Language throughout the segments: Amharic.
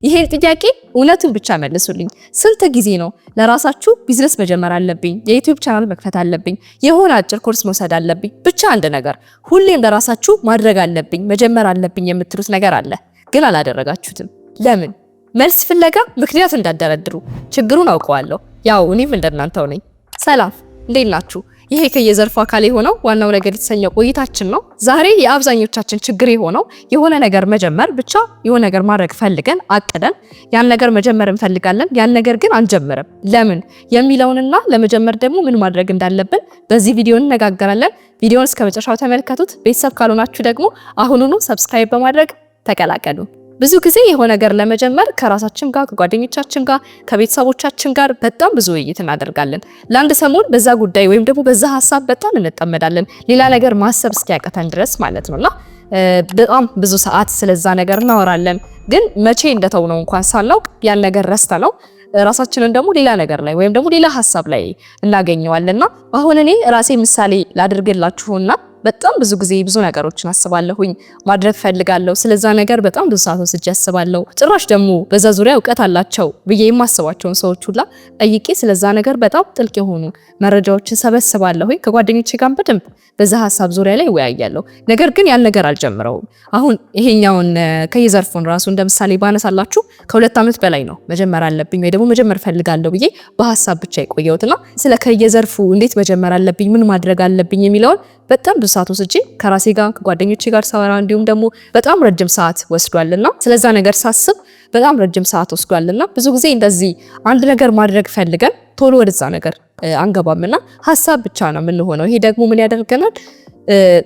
ይሄን ጥያቄ እውነቱን ብቻ መልሱልኝ። ስንት ጊዜ ነው ለራሳችሁ ቢዝነስ መጀመር አለብኝ፣ የዩቲዩብ ቻናል መክፈት አለብኝ፣ የሆነ አጭር ኮርስ መውሰድ አለብኝ፣ ብቻ አንድ ነገር ሁሌም ለራሳችሁ ማድረግ አለብኝ፣ መጀመር አለብኝ የምትሉት ነገር አለ፣ ግን አላደረጋችሁትም። ለምን? መልስ ፍለጋ ምክንያት እንዳደረድሩ። ችግሩን አውቀዋለሁ። ያው እኔም እንደናንተው ነኝ። ሰላም፣ እንዴት ናችሁ? ይሄ ከየዘርፉ አካል የሆነው ዋናው ነገር የተሰኘው ቆይታችን ነው። ዛሬ የአብዛኞቻችን ችግር የሆነው የሆነ ነገር መጀመር ብቻ የሆነ ነገር ማድረግ ፈልገን አቅደን ያን ነገር መጀመር እንፈልጋለን፣ ያን ነገር ግን አንጀምርም። ለምን የሚለውንና ለመጀመር ደግሞ ምን ማድረግ እንዳለብን በዚህ ቪዲዮ እንነጋገራለን። ቪዲዮውን እስከ መጨረሻው ተመልከቱት። ቤተሰብ ካልሆናችሁ ደግሞ አሁኑኑ ሰብስክራይብ በማድረግ ተቀላቀሉ። ብዙ ጊዜ የሆነ ነገር ለመጀመር ከራሳችን ጋር ከጓደኞቻችን ጋር ከቤተሰቦቻችን ጋር በጣም ብዙ ውይይት እናደርጋለን። ለአንድ ሰሞን በዛ ጉዳይ ወይም ደግሞ በዛ ሀሳብ በጣም እንጠመዳለን፣ ሌላ ነገር ማሰብ እስኪያቀተን ድረስ ማለት ነውና በጣም ብዙ ሰዓት ስለዛ ነገር እናወራለን። ግን መቼ እንደተውነው እንኳን ሳናውቅ ያን ነገር ረስተነው ራሳችንን ደግሞ ሌላ ነገር ላይ ወይም ደግሞ ሌላ ሀሳብ ላይ እናገኘዋለንና አሁን እኔ ራሴ ምሳሌ ላድርግላችሁና በጣም ብዙ ጊዜ ብዙ ነገሮችን አስባለሁኝ፣ ማድረግ ፈልጋለሁ። ስለዛ ነገር በጣም ብዙ ሰዓት ወስጄ አስባለሁ። ጭራሽ ደግሞ በዛ ዙሪያ እውቀት አላቸው ብዬ የማስባቸውን ሰዎች ሁላ ጠይቄ ስለዛ ነገር በጣም ጥልቅ የሆኑ መረጃዎችን ሰበስባለሁኝ። ከጓደኞቼ ጋር በደንብ በዛ ሀሳብ ዙሪያ ላይ እወያያለሁ። ነገር ግን ያን ነገር አልጀምረውም። አሁን ይሄኛውን ከየዘርፉን ራሱ እንደምሳሌ ባነሳላችሁ ከ2 ዓመት በላይ ነው መጀመር አለብኝ ወይ ደግሞ መጀመር ፈልጋለሁ ብዬ በሀሳብ ብቻ የቆየሁትና ስለ ከየዘርፉ እንዴት መጀመር አለብኝ ምን ማድረግ አለብኝ የሚለውን በጣም ብዙ ሰዓት ወስጄ ከራሴ ጋር ከጓደኞቼ ጋር ሳወራ እንዲሁም ደግሞ በጣም ረጅም ሰዓት ወስዷልና ስለዛ ነገር ሳስብ በጣም ረጅም ሰዓት ወስዷልና ብዙ ጊዜ እንደዚህ አንድ ነገር ማድረግ ፈልገን ቶሎ ወደዛ ነገር አንገባምና ሀሳብ ብቻ ነው የምንሆነው። ይሄ ደግሞ ምን ያደርገናል?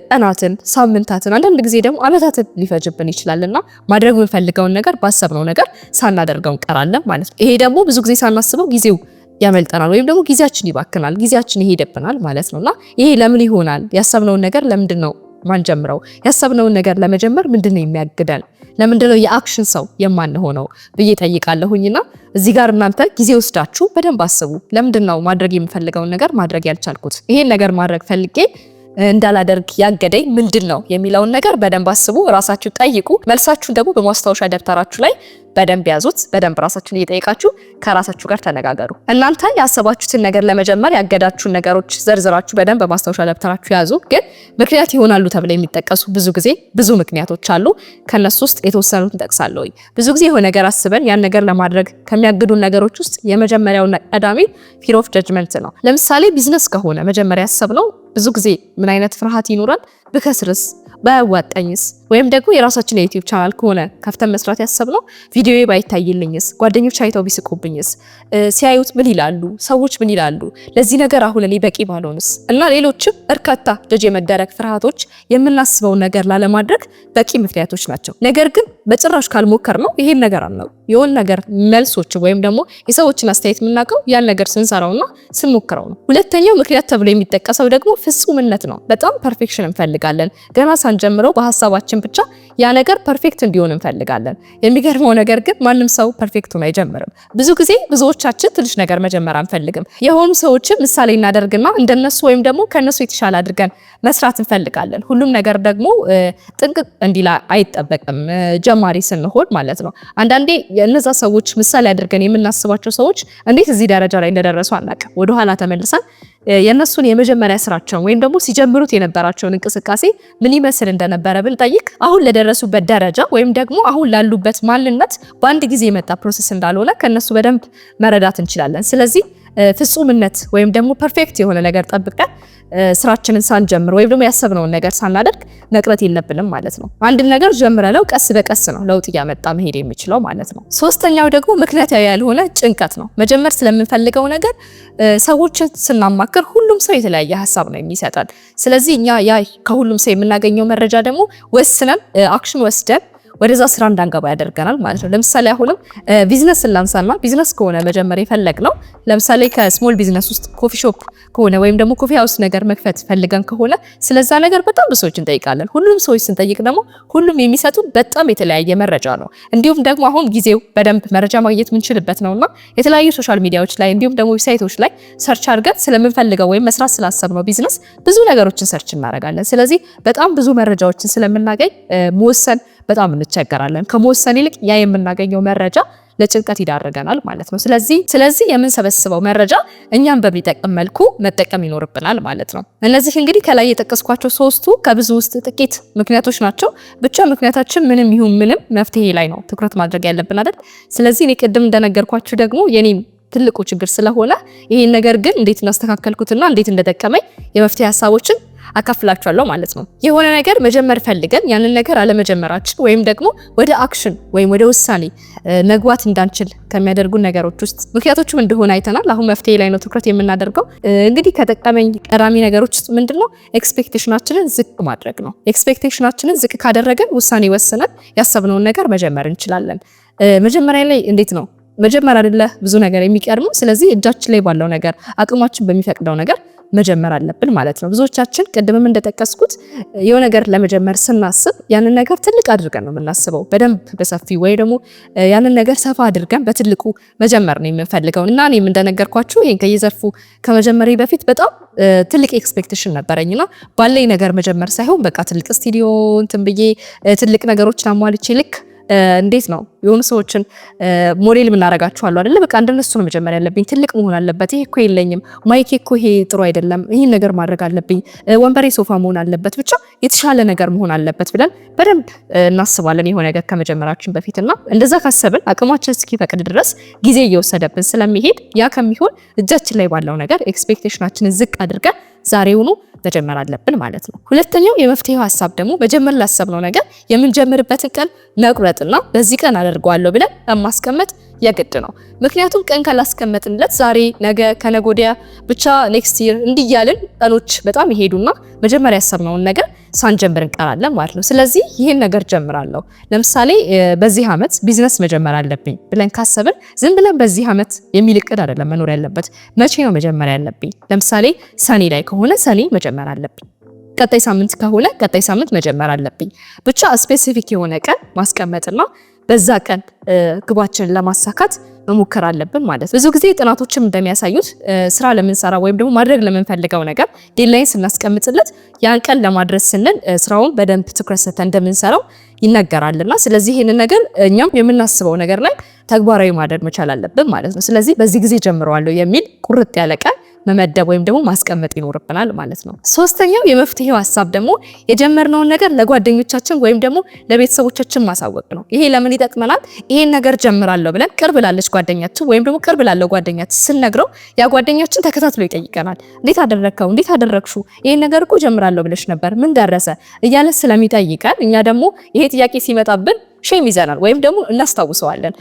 ቀናትን፣ ሳምንታትን፣ አንዳንድ ጊዜ ደግሞ አመታትን ሊፈጅብን ይችላልና ማድረግ የምንፈልገውን ነገር ባሰብነው ነገር ሳናደርገው እንቀራለን ማለት ነው። ይሄ ደግሞ ብዙ ጊዜ ሳናስበው ጊዜው ያመልጠናል ወይም ደግሞ ጊዜያችን ይባክናል፣ ጊዜያችን ይሄድብናል ማለት ነውና ይሄ ለምን ይሆናል? ያሰብነውን ነገር ለምንድን ነው ማንጀምረው? ያሰብነውን ነገር ለመጀመር ምንድነው የሚያግደን? ለምንድነው የአክሽን ሰው የማንሆነው ብዬ ጠይቃለሁኝና እዚህ ጋር እናንተ ጊዜ ወስዳችሁ በደንብ አስቡ። ለምንድነው ማድረግ የምፈልገውን ነገር ማድረግ ያልቻልኩት? ይሄን ነገር ማድረግ ፈልጌ እንዳላደርግ ያገደኝ ምንድነው የሚለውን ነገር በደንብ አስቡ፣ ራሳችሁ ጠይቁ። መልሳችሁን ደግሞ በማስታወሻ ደብተራችሁ ላይ በደንብ ያዙት። በደንብ ራሳችሁን እየጠየቃችሁ ከራሳችሁ ጋር ተነጋገሩ። እናንተ ያሰባችሁትን ነገር ለመጀመር ያገዳችሁን ነገሮች ዘርዝራችሁ በደንብ በማስታወሻ ደብተራችሁ ያዙ። ግን ምክንያት ይሆናሉ ተብለው የሚጠቀሱ ብዙ ጊዜ ብዙ ምክንያቶች አሉ። ከነሱ ውስጥ የተወሰኑትን ጠቅሳለሁ። ብዙ ጊዜ የሆነ ነገር አስበን ያን ነገር ለማድረግ ከሚያግዱን ነገሮች ውስጥ የመጀመሪያውና ቀዳሚ ፊር ኦፍ ጀጅመንት ነው። ለምሳሌ ቢዝነስ ከሆነ መጀመሪያ ያሰብነው ብዙ ጊዜ ምን አይነት ፍርሃት ይኖራል? ብከስርስ፣ ባያዋጣኝስ፣ ወይም ደግሞ የራሳችን የዩቲዩብ ቻናል ከሆነ ከፍተን መስራት ያሰብነው ቪዲዮዬ ባይታይልኝስ፣ ጓደኞች አይተው ቢስቁብኝስ፣ ሲያዩት ምን ይላሉ፣ ሰዎች ምን ይላሉ፣ ለዚህ ነገር አሁን እኔ በቂ ባልሆንስ እና ሌሎችም በርካታ ጀጅ የመደረግ ፍርሃቶች የምናስበው ነገር ላለማድረግ በቂ ምክንያቶች ናቸው። ነገር ግን በጭራሽ ካልሞከር ነው ይሄን ነገር አናው የሆነ ነገር መልሶች ወይም ደግሞ የሰዎችን አስተያየት የምናውቀው ያን ነገር ስንሰራውና ስንሞክረው ነው። ሁለተኛው ምክንያት ተብሎ የሚጠቀሰው ደግሞ ፍጹምነት ነው። በጣም ፐርፌክሽን እንፈልጋለን። ገና ሳንጀምረው በሐሳባችን ብቻ ያ ነገር ፐርፌክት እንዲሆን እንፈልጋለን። የሚገርመው ነገር ግን ማንም ሰው ፐርፌክቱን አይጀምርም። ብዙ ጊዜ ብዙዎቻችን ትንሽ ነገር መጀመር አንፈልግም። የሆኑ ሰዎችን ምሳሌ እናደርግና እንደነሱ ወይም ደግሞ ከነሱ የተሻለ አድርገን መስራት እንፈልጋለን። ሁሉም ነገር ደግሞ ጥንቅቅ እንዲላ አይጠበቅም ጀማሪ ስንሆን ማለት ነው። አንዳንዴ የእነዛ ሰዎች ምሳሌ አድርገን የምናስባቸው ሰዎች እንዴት እዚህ ደረጃ ላይ እንደደረሱ አናውቅም። ወደኋላ ተመልሰን የነሱን የመጀመሪያ ስራቸውን ወይም ደግሞ ሲጀምሩት የነበራቸውን እንቅስቃሴ ምን ይመስል እንደነበረ ብንጠይቅ አሁን ለደረሱበት ደረጃ ወይም ደግሞ አሁን ላሉበት ማንነት በአንድ ጊዜ የመጣ ፕሮሰስ እንዳልሆነ ከነሱ በደንብ መረዳት እንችላለን። ስለዚህ ፍጹምነት ወይም ደግሞ ፐርፌክት የሆነ ነገር ጠብቀን ስራችንን ሳንጀምር ወይም ደግሞ ያሰብነውን ነገር ሳናደርግ መቅረት የለብንም ማለት ነው። አንድ ነገር ጀምረነው ቀስ በቀስ ነው ለውጥ እያመጣ መሄድ የሚችለው ማለት ነው። ሶስተኛው ደግሞ ምክንያታዊ ያልሆነ ጭንቀት ነው። መጀመር ስለምንፈልገው ነገር ሰዎችን ስናማክር ሁሉም ሰው የተለያየ ሀሳብ ነው የሚሰጠን። ስለዚህ እኛ ያ ከሁሉም ሰው የምናገኘው መረጃ ደግሞ ወስነን አክሽን ወስደን ወደዛ ስራ እንዳንገባ ያደርገናል ማለት ነው። ለምሳሌ አሁንም ቢዝነስ ላንሳና ቢዝነስ ከሆነ መጀመር የፈለግነው ለምሳሌ ከስሞል ቢዝነስ ውስጥ ኮፊ ሾፕ ከሆነ ወይም ደግሞ ኮፊ ሃውስ ነገር መክፈት ፈልገን ከሆነ ስለዛ ነገር በጣም ብዙ ሰዎች እንጠይቃለን። ሁሉም ሰዎች ስንጠይቅ ደግሞ ሁሉም የሚሰጡን በጣም የተለያየ መረጃ ነው። እንዲሁም ደግሞ አሁን ጊዜው በደንብ መረጃ ማግኘት የምንችልበት ነውና የተለያዩ ሶሻል ሚዲያዎች ላይ እንዲሁም ደግሞ ዌብሳይቶች ላይ ሰርች አድርገን ስለምንፈልገው ወይም መስራት ስላሰብነው ቢዝነስ ብዙ ነገሮችን ሰርች እናደርጋለን። ስለዚህ በጣም ብዙ መረጃዎችን ስለምናገኝ መወሰን በጣም እንቸገራለን። ከመወሰን ይልቅ ያ የምናገኘው መረጃ ለጭንቀት ይዳረገናል ማለት ነው። ስለዚህ የምንሰበስበው መረጃ እኛን በሚጠቅም መልኩ መጠቀም ይኖርብናል ማለት ነው። እነዚህ እንግዲህ ከላይ የጠቀስኳቸው ሶስቱ ከብዙ ውስጥ ጥቂት ምክንያቶች ናቸው። ብቻ ምክንያታችን ምንም ይሁን ምንም መፍትሄ ላይ ነው ትኩረት ማድረግ ያለብን አይደል? ስለዚህ እኔ ቅድም እንደነገርኳችሁ ደግሞ የኔም ትልቁ ችግር ስለሆነ ይሄን ነገር ግን እንዴት እናስተካከልኩትና እንዴት እንደጠቀመኝ የመፍትሄ ሀሳቦችን አካፍላችኋለሁ ማለት ነው። የሆነ ነገር መጀመር ፈልገን ያንን ነገር አለመጀመራችን ወይም ደግሞ ወደ አክሽን ወይም ወደ ውሳኔ መግባት እንዳንችል ከሚያደርጉ ነገሮች ውስጥ ምክንያቶቹም እንደሆነ አይተናል። አሁን መፍትሄ ላይ ነው ትኩረት የምናደርገው። እንግዲህ ከጠቀመኝ ቀዳሚ ነገሮች ውስጥ ምንድነው ኤክስፔክቴሽናችንን ዝቅ ማድረግ ነው። ኤክስፔክቴሽናችንን ዝቅ ካደረገን ውሳኔ ወስነን ያሰብነውን ነገር መጀመር እንችላለን። መጀመሪያ ላይ እንዴት ነው መጀመር አይደለ ብዙ ነገር የሚቀርሙ። ስለዚህ እጃችን ላይ ባለው ነገር አቅማችን በሚፈቅደው ነገር መጀመር አለብን ማለት ነው። ብዙዎቻችን ቅድምም እንደጠቀስኩት የሆነ ነገር ለመጀመር ስናስብ ያንን ነገር ትልቅ አድርገን ነው የምናስበው፣ በደንብ በሰፊ ወይ ደግሞ ያንን ነገር ሰፋ አድርገን በትልቁ መጀመር ነው የምንፈልገው። እና እኔም እንደነገርኳችሁ ይሄን ከየዘርፉ ከመጀመሪ በፊት በጣም ትልቅ ኤክስፔክቴሽን ነበረኝና ባለኝ ነገር መጀመር ሳይሆን በቃ ትልቅ ስቱዲዮ እንትን ብዬ ትልቅ ነገሮችን አሟልቼ ልክ እንዴት ነው የሆኑ ሰዎችን ሞዴል ምናረጋቸው አሉ አይደለ? በቃ እንደነሱ ነው መጀመሪያ ያለብኝ። ትልቅ መሆን አለበት። ይሄ እኮ የለኝም፣ ማይክ እኮ ይሄ ጥሩ አይደለም፣ ይሄን ነገር ማድረግ አለብኝ፣ ወንበሬ ሶፋ መሆን አለበት፣ ብቻ የተሻለ ነገር መሆን አለበት ብለን በደንብ እናስባለን የሆነ ነገር ከመጀመራችን በፊትና እንደዛ ካሰብን አቅማችን እስኪፈቅድ ድረስ ጊዜ እየወሰደብን ስለሚሄድ ያ ከሚሆን እጃችን ላይ ባለው ነገር ኤክስፔክቴሽናችንን ዝቅ አድርገን ዛሬውኑ መጀመር አለብን ማለት ነው። ሁለተኛው የመፍትሄው ሀሳብ ደግሞ መጀመር ላሰብነው ነገር የምንጀምርበትን ቀን መቁረጥና በዚህ ቀን አደርገዋለሁ ብለን ማስቀመጥ የግድ ነው። ምክንያቱም ቀን ካላስቀመጥንለት ዛሬ፣ ነገ፣ ከነገ ወዲያ ብቻ ኔክስት ይር እንዲያልን ቀኖች በጣም ይሄዱና መጀመሪያ ያሰብነውን ነገር ሳንጀምር እንቀራለን ማለት ነው። ስለዚህ ይሄን ነገር ጀምራለሁ። ለምሳሌ በዚህ ዓመት ቢዝነስ መጀመር አለብኝ ብለን ካሰብን ዝም ብለን በዚህ ዓመት የሚል እቅድ አይደለም መኖር ያለበት። መቼ ነው መጀመር ያለብኝ? ለምሳሌ ሰኔ ላይ ከሆነ ሰኔ መጀመር አለብኝ። ቀጣይ ሳምንት ከሆነ ቀጣይ ሳምንት መጀመር አለብኝ። ብቻ ስፔሲፊክ የሆነ ቀን ማስቀመጥና በዛ ቀን ግባችንን ለማሳካት መሞከር አለብን ማለት ነው። ብዙ ጊዜ ጥናቶችም እንደሚያሳዩት ስራ ለምንሰራ ወይም ደግሞ ማድረግ ለምንፈልገው ነገር ዴድላይን ስናስቀምጥለት ያን ቀን ለማድረስ ስንል ስራውን በደንብ ትኩረት ሰጥተን እንደምንሰራው ይነገራልና ስለዚህ ይሄንን ነገር እኛም የምናስበው ነገር ላይ ተግባራዊ ማድረግ መቻል አለብን ማለት ነው። ስለዚህ በዚህ ጊዜ ጀምረዋለሁ የሚል ቁርጥ ያለ ቀን መመደብ ወይም ደግሞ ማስቀመጥ ይኖርብናል ማለት ነው። ሶስተኛው የመፍትሄው ሀሳብ ደግሞ የጀመርነውን ነገር ለጓደኞቻችን ወይም ደግሞ ለቤተሰቦቻችን ማሳወቅ ነው። ይሄ ለምን ይጠቅመናል? ይሄን ነገር ጀምራለሁ ብለን ቅርብ ላለች ጓደኛችን ወይም ደግሞ ቅርብ ላለው ጓደኛችን ስንነግረው ያ ጓደኛችን ተከታትሎ ይጠይቀናል። እንዴት አደረከው? እንዴት አደረግሹ? ይሄን ነገር እኮ ጀምራለሁ ብለሽ ነበር፣ ምን ደረሰ? እያለ ስለሚጠይቀን እኛ ደግሞ ይሄ ጥያቄ ሲመጣብን ሼም ይዘናል ወይም ደግሞ እናስታውሰዋለን።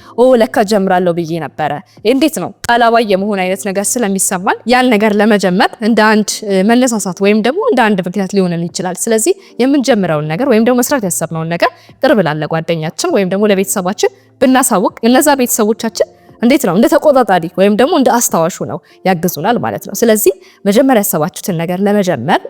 ለካ ጀምራለሁ ብዬ ነበረ። እንዴት ነው ቃላባይ የመሆን አይነት ነገር ስለሚሰማን ያን ነገር ለመጀመር እንደ አንድ መነሳሳት ወይም ደግሞ እንደ አንድ ምክንያት ሊሆነን ይችላል። ስለዚህ የምንጀምረውን ነገር ወይም ደግሞ መስራት ያሰብነውን ነገር ቅርብ ላለ ጓደኛችን ወይም ደግሞ ለቤተሰባችን ብናሳውቅ እነዛ ቤተሰቦቻችን እንዴት ነው እንደ ተቆጣጣሪ ወይም ደግሞ እንደ አስታዋሹ ነው ያግዙናል ማለት ነው። ስለዚህ መጀመሪያ ያሰባችሁትን ነገር ለመጀመር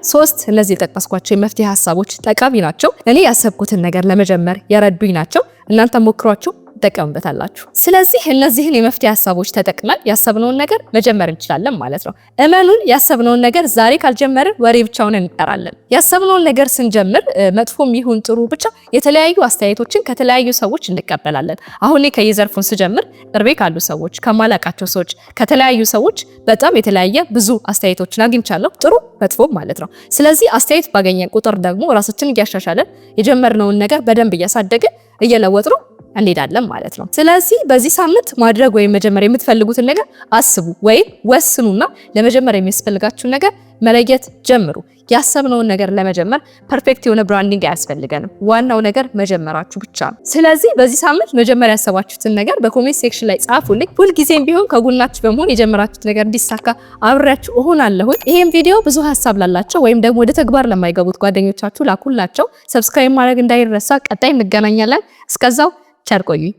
እነዚህ የጠቀስኳቸው የመፍትሄ ሀሳቦች ጠቃሚ ናቸው። እኔ ያሰብኩትን ነገር ለመጀመር የረዱኝ ናቸው። እናንተ ሞክሯችሁ ተጠቀሙበታላችሁ። ስለዚህ እነዚህን የመፍትሄ ሀሳቦች ተጠቅመን ያሰብነውን ነገር መጀመር እንችላለን ማለት ነው። እመኑን ያሰብነውን ነገር ዛሬ ካልጀመርን ወሬ ብቻውን እንቀራለን። ያሰብነውን ነገር ስንጀምር መጥፎም ይሁን ጥሩ ብቻ የተለያዩ አስተያየቶችን ከተለያዩ ሰዎች እንቀበላለን። አሁን ከየዘርፉን ስጀምር ቅርቤ ካሉ ሰዎች፣ ከማላቃቸው ሰዎች፣ ከተለያዩ ሰዎች በጣም የተለያየ ብዙ አስተያየቶችን አግኝቻለሁ፣ ጥሩ መጥፎም ማለት ነው። ስለዚህ አስተያየት ባገኘን ቁጥር ደግሞ ራሳችንን እያሻሻለን የጀመርነውን ነገር በደንብ እያሳደግን እየለወጥነው እንሄዳለን ማለት ነው። ስለዚህ በዚህ ሳምንት ማድረግ ወይም መጀመር የምትፈልጉትን ነገር አስቡ ወይም ወስኑና ለመጀመር የሚያስፈልጋችሁን ነገር መለየት ጀምሩ። ያሰብነውን ነገር ለመጀመር ፐርፌክት የሆነ ብራንዲንግ አያስፈልገንም። ዋናው ነገር መጀመራችሁ ብቻ ነው። ስለዚህ በዚህ ሳምንት መጀመር ያሰባችሁትን ነገር በኮሜንት ሴክሽን ላይ ጻፉልኝ። ሁልጊዜም ቢሆን ከጎናችሁ በመሆን የጀመራችሁት ነገር እንዲሳካ አብሬያችሁ እሆናለሁ። ይሄን ቪዲዮ ብዙ ሀሳብ ላላቸው ወይም ደግሞ ወደ ተግባር ለማይገቡት ጓደኞቻችሁ ላኩላቸው። ሰብስክራይብ ማድረግ እንዳይረሳ። ቀጣይ እንገናኛለን። እስከዛው ቸር ቆዩኝ።